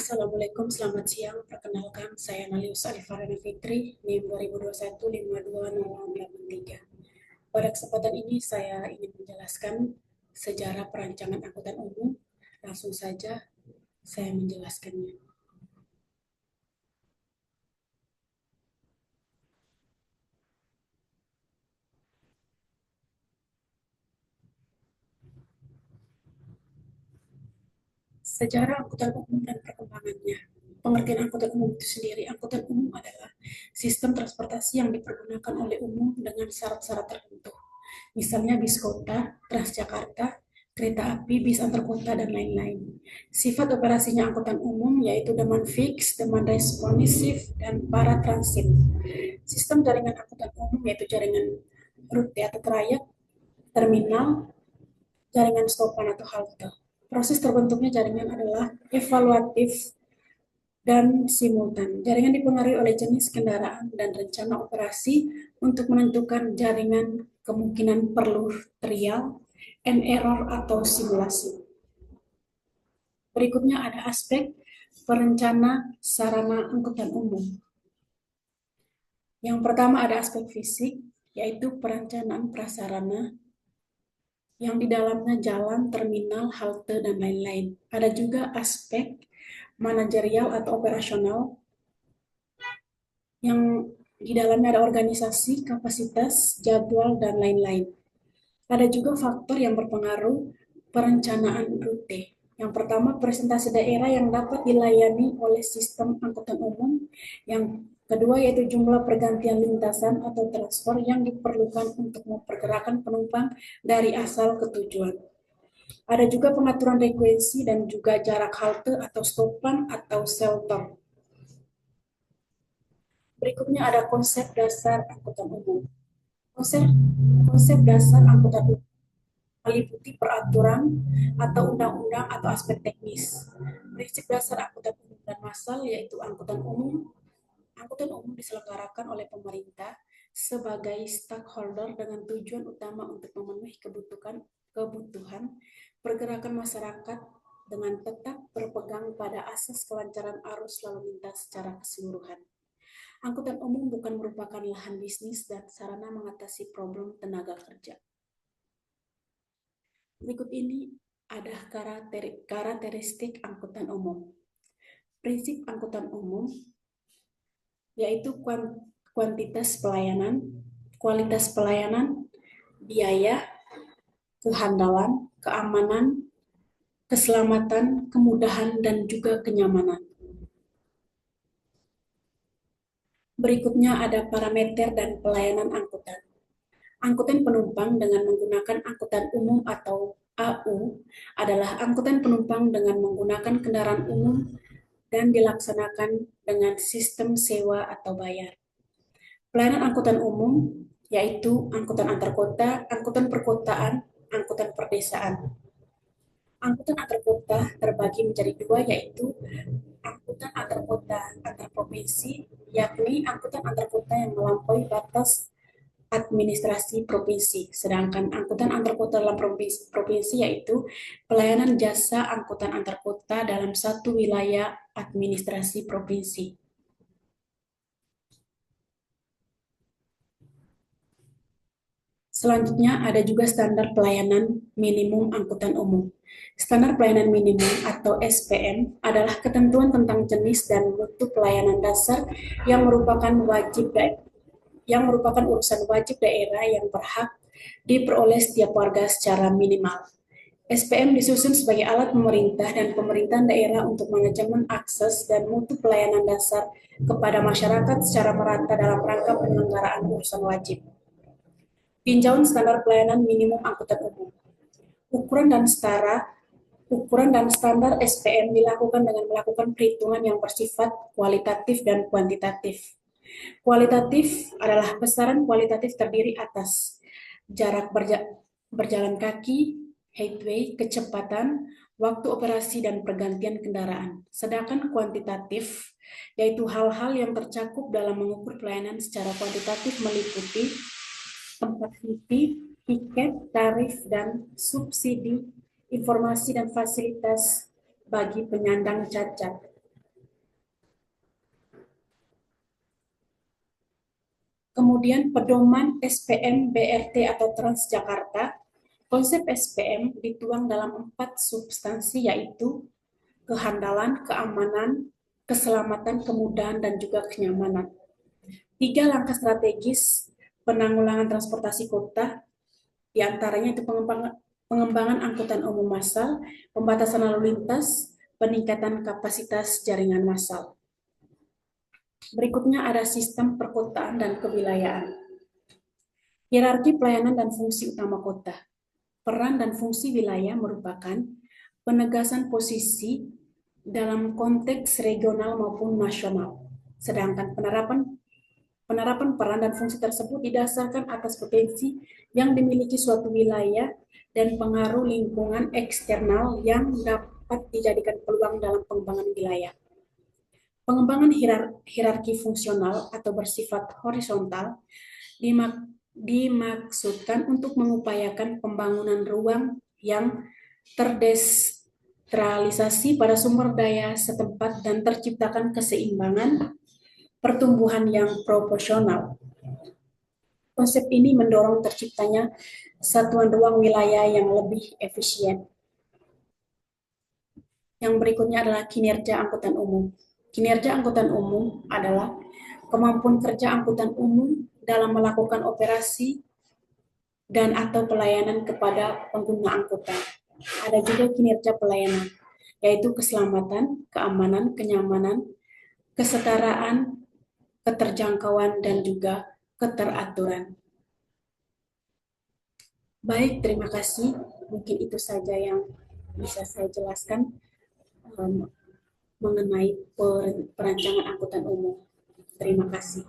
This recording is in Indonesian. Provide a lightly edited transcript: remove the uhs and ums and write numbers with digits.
Assalamualaikum, selamat siang. Perkenalkan, saya Nalius Alifarana Fitri, NIM 2021-520083. Pada kesempatan ini saya ingin menjelaskan sejarah perancangan angkutan umum. Langsung saja saya menjelaskannya. Sejarah angkutan umum dan perkembangannya. Pengertian angkutan umum itu sendiri, angkutan umum adalah sistem transportasi yang dipergunakan oleh umum dengan syarat-syarat tertentu. Misalnya bis kota, Transjakarta, kereta api, bis antar kota, dan lain-lain. Sifat operasinya angkutan umum yaitu demand fix, demand responsif, dan paratransit. Sistem jaringan angkutan umum yaitu jaringan rute atau trayek, terminal, jaringan stopan atau halte. Proses terbentuknya jaringan adalah evaluatif dan simultan. Jaringan dipengaruhi oleh jenis kendaraan dan rencana operasi untuk menentukan jaringan kemungkinan perlu trial and error atau simulasi. Berikutnya ada aspek perencana sarana angkutan umum. Yang pertama ada aspek fisik, yaitu perencanaan prasarana yang di dalamnya jalan, terminal, halte, dan lain-lain. Ada juga aspek manajerial atau operasional yang di dalamnya ada organisasi, kapasitas, jadwal, dan lain-lain. Ada juga faktor yang berpengaruh perencanaan rute. Yang pertama, presentasi daerah yang dapat dilayani oleh sistem angkutan umum. Yang kedua, yaitu jumlah pergantian lintasan atau transfer yang diperlukan untuk mempergerakan penumpang dari asal ke tujuan. Ada juga pengaturan frekuensi dan juga jarak halte atau stopan atau shelter. Berikutnya ada konsep dasar angkutan umum. Konsep, konsep dasar angkutan umum meliputi peraturan atau undang-undang atau aspek teknis. Prinsip dasar angkutan umum dan massal yaitu angkutan umum. Angkutan umum diselenggarakan oleh pemerintah sebagai stakeholder dengan tujuan utama untuk memenuhi kebutuhan pergerakan masyarakat dengan tetap berpegang pada asas kelancaran arus lalu lintas secara keseluruhan. Angkutan umum bukan merupakan lahan bisnis dan sarana mengatasi problem tenaga kerja. Berikut ini ada karakteristik angkutan umum. Prinsip angkutan umum yaitu kuantitas pelayanan, kualitas pelayanan, biaya, kehandalan, keamanan, keselamatan, kemudahan, dan juga kenyamanan. Berikutnya ada parameter dan pelayanan angkutan. Angkutan penumpang dengan menggunakan angkutan umum atau AU adalah angkutan penumpang dengan menggunakan kendaraan umum dan dilaksanakan dengan sistem sewa atau bayar. Pelayanan angkutan umum yaitu angkutan antar kota, angkutan perkotaan, angkutan perdesaan. Angkutan antar kota terbagi menjadi dua yaitu angkutan antar kota antar provinsi, yakni angkutan antar kota yang melampaui batas administrasi provinsi. Sedangkan angkutan antar kota dalam provinsi yaitu pelayanan jasa angkutan antar kota dalam satu wilayah administrasi provinsi. Selanjutnya ada juga standar pelayanan minimum angkutan umum. Standar pelayanan minimum atau SPM adalah ketentuan tentang jenis dan mutu pelayanan dasar yang merupakan urusan wajib daerah yang berhak diperoleh setiap warga secara minimal. SPM disusun sebagai alat pemerintah dan pemerintahan daerah untuk manajemen akses dan mutu pelayanan dasar kepada masyarakat secara merata dalam rangka penyelenggaraan urusan wajib. Tinjauan standar pelayanan minimum angkutan umum. Ukuran dan standar SPM dilakukan dengan melakukan perhitungan yang bersifat kualitatif dan kuantitatif. Kualitatif adalah besaran kualitatif terdiri atas jarak berjalan kaki, headway, kecepatan, waktu operasi, dan pergantian kendaraan. Sedangkan kuantitatif yaitu hal-hal yang tercakup dalam mengukur pelayanan secara kuantitatif meliputi tempat tiket, tarif, dan subsidi, informasi dan fasilitas bagi penyandang cacat. Kemudian pedoman SPM BRT atau Transjakarta. Konsep SPM dituang dalam 4 substansi, yaitu kehandalan, keamanan, keselamatan, kemudahan, dan juga kenyamanan. 3 langkah strategis penanggulangan transportasi kota, diantaranya itu pengembangan angkutan umum massal, pembatasan lalu lintas, peningkatan kapasitas jaringan massal. Berikutnya ada sistem perkotaan dan kewilayahan. Hierarki pelayanan dan fungsi utama kota. Peran dan fungsi wilayah merupakan penegasan posisi dalam konteks regional maupun nasional. Sedangkan penerapan peran dan fungsi tersebut didasarkan atas potensi yang dimiliki suatu wilayah dan pengaruh lingkungan eksternal yang dapat dijadikan peluang dalam pengembangan wilayah. Pengembangan hierarki fungsional atau bersifat horizontal dimaksudkan untuk mengupayakan pembangunan ruang yang terdesentralisasi pada sumber daya setempat dan terciptakan keseimbangan pertumbuhan yang proporsional. Konsep ini mendorong terciptanya satuan ruang wilayah yang lebih efisien. Yang berikutnya adalah kinerja angkutan umum. Kinerja angkutan umum adalah kemampuan kerja angkutan umum dalam melakukan operasi dan atau pelayanan kepada pengguna angkutan. Ada juga kinerja pelayanan, yaitu keselamatan, keamanan, kenyamanan, kesetaraan, keterjangkauan, dan juga keteraturan. Baik, terima kasih. Mungkin itu saja yang bisa saya jelaskan mengenai perancangan angkutan umum. Terima kasih.